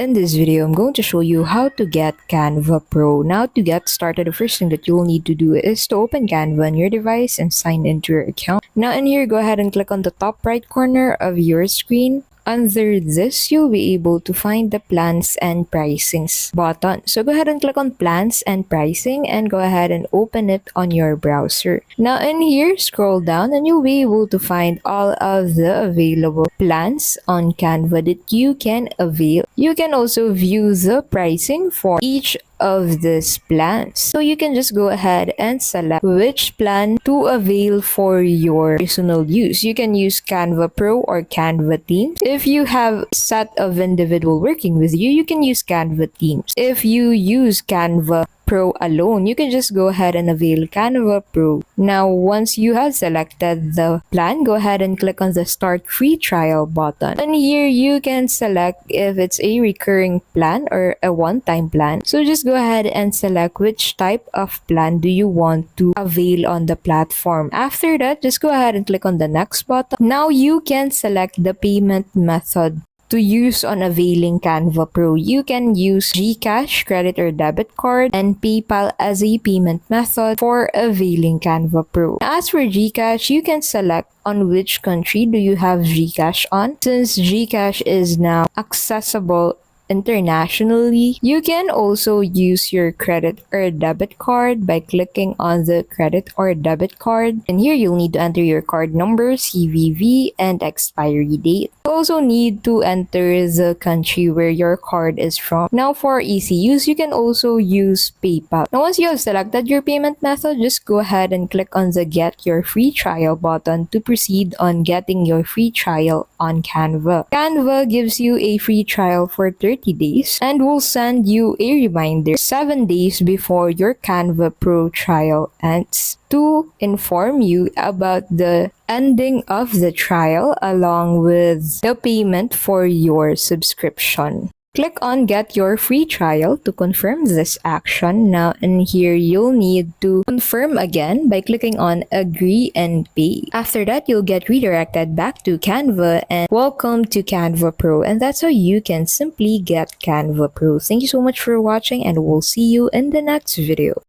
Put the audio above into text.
In this video, I'm going to show you how to get Canva Pro. Now, to get started, the first thing that you'll need to do is to open Canva on your device and sign into your account. Now, in here, go ahead and click on the top right corner of your screen. Under this, you'll be able to find the plans and pricings button. So go ahead and click on plans and pricing and go ahead and open it on your browser. Now in here, scroll down and you'll be able to find all of the available plans on Canva that you can avail. You can also view the pricing for each of these plans. So you can just go ahead and select which plan to avail for your personal use. You can use Canva Pro or Canva Themes. If you have a set of individual working with you, you can use Canva Themes. If you use Canva Pro alone, you can just go ahead and avail Canva Pro. Now, once you have selected the plan, go ahead and click on the Start Free Trial button. And here you can select if it's a recurring plan or a one-time plan. So just go ahead and select which type of plan do you want to avail on the platform. After that, just go ahead and click on the Next button. Now you can select the payment method to use on availing Canva Pro. You can use GCash, credit or debit card, and PayPal as a payment method for availing Canva Pro. As for GCash, you can select on which country do you have GCash on. Since GCash is now accessible internationally, you can also use your credit or debit card by clicking on the credit or debit card. And here you'll need to enter your card number, CVV, and expiry date. You also need to enter the country where your card is from. Now for easy use, you can also use PayPal. Now once you have selected your payment method, just go ahead and click on the Get Your Free Trial button to proceed on getting your free trial on Canva. Canva gives you a free trial for 30 days and will send you a reminder 7 days before your Canva Pro trial ends to inform you about the ending of the trial along with the payment for your subscription. Click on Get Your Free Trial to confirm this action. Now in here, you'll need to confirm again by clicking on Agree and Pay. After that, you'll get redirected back to Canva and welcome to Canva Pro. And that's how you can simply get Canva Pro. Thank you so much for watching and we'll see you in the next video.